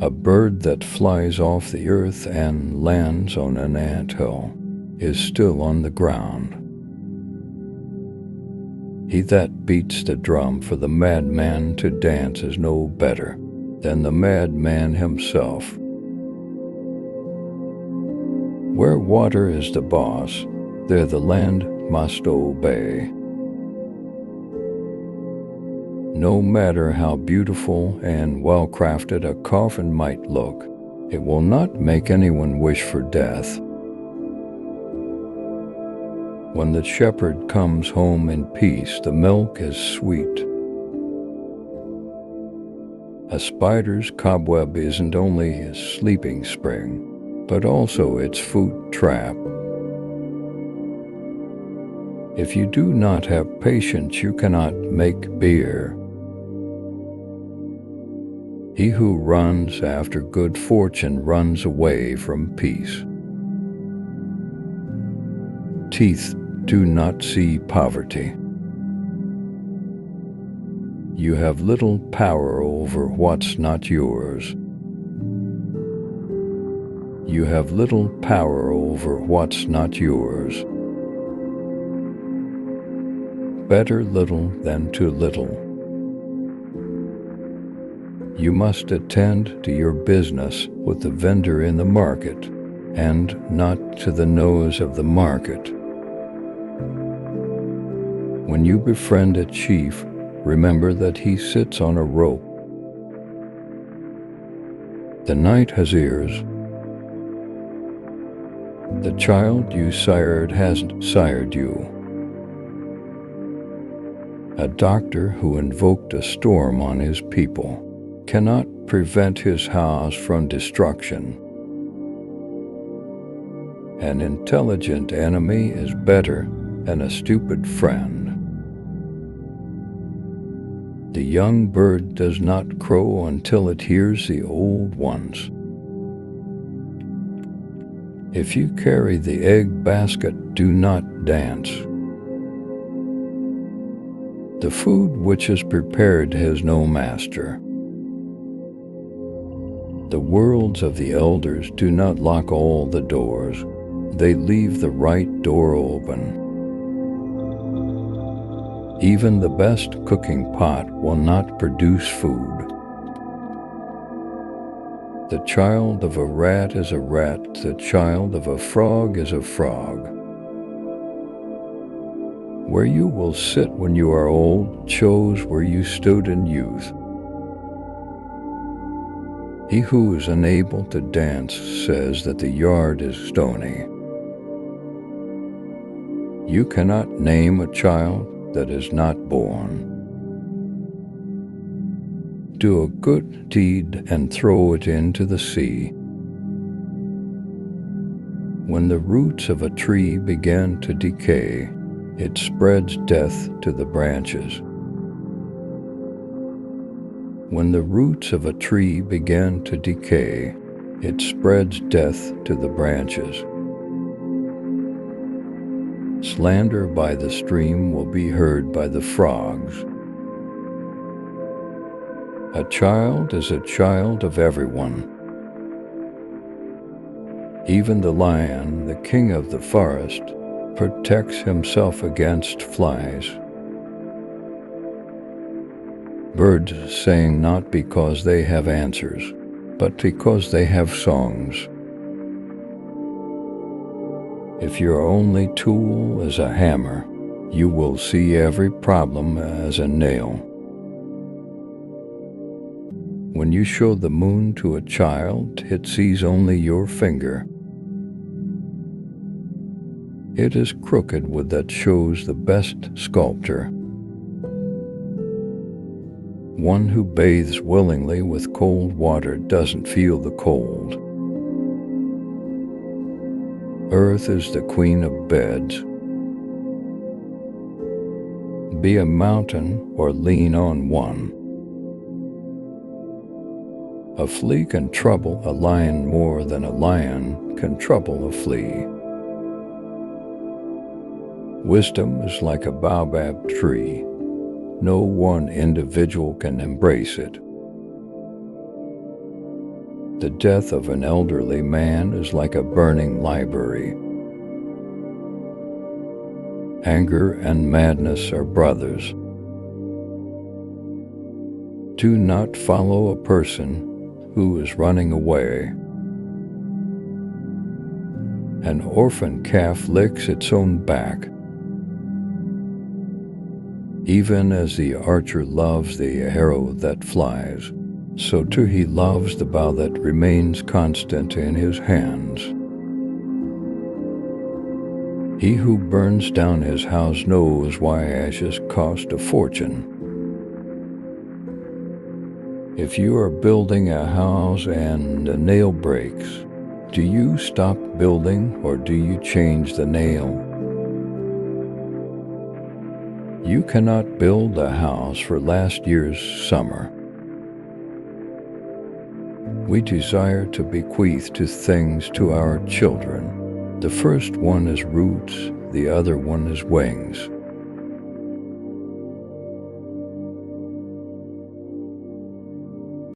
A bird that flies off the earth and lands on an anthill is still on the ground. He that beats the drum for the madman to dance is no better than the madman himself. Where water is the boss, there the land must obey. No matter how beautiful and well-crafted a coffin might look, it will not make anyone wish for death. When the shepherd comes home in peace, the milk is sweet. A spider's cobweb isn't only a sleeping spring, but also its food trap. If you do not have patience, you cannot make beer. He who runs after good fortune runs away from peace. Teeth do not see poverty. You have little power over what's not yours. You have little power over what's not yours. Better little than too little. You must attend to your business with the vendor in the market, and not to the nose of the market. When you befriend a chief, remember that he sits on a rope. The night has ears. The child you sired hasn't sired you. A doctor who invoked a storm on his people cannot prevent his house from destruction. An intelligent enemy is better than a stupid friend. The young bird does not crow until it hears the old ones. If you carry the egg basket, do not dance. The food which is prepared has no master. The words of the elders do not lock all the doors. They leave the right door open. Even the best cooking pot will not produce food. The child of a rat is a rat. The child of a frog is a frog. Where you will sit when you are old shows where you stood in youth. He who is unable to dance says that the yard is stony. You cannot name a child that is not born. Do a good deed and throw it into the sea. When the roots of a tree begin to decay, it spreads death to the branches. When the roots of a tree begin to decay, it spreads death to the branches. Slander by the stream will be heard by the frogs. A child is a child of everyone. Even the lion, the king of the forest, protects himself against flies. Birds sing not because they have answers, but because they have songs. If your only tool is a hammer, you will see every problem as a nail. When you show the moon to a child, it sees only your finger. It is crooked wood that shows the best sculptor. One who bathes willingly with cold water doesn't feel the cold. Earth is the queen of beds. Be a mountain or lean on one. A flea can trouble a lion more than a lion can trouble a flea. Wisdom is like a baobab tree. No one individual can embrace it. The death of an elderly man is like a burning library. Anger and madness are brothers. Do not follow a person who is running away. An orphan calf licks its own back. Even as the archer loves the arrow that flies, so too he loves the bow that remains constant in his hands. He who burns down his house knows why ashes cost a fortune. If you are building a house and a nail breaks, do you stop building or do you change the nail? You cannot build a house for last year's summer. We desire to bequeath two things to our children. The first one is roots, the other one is wings.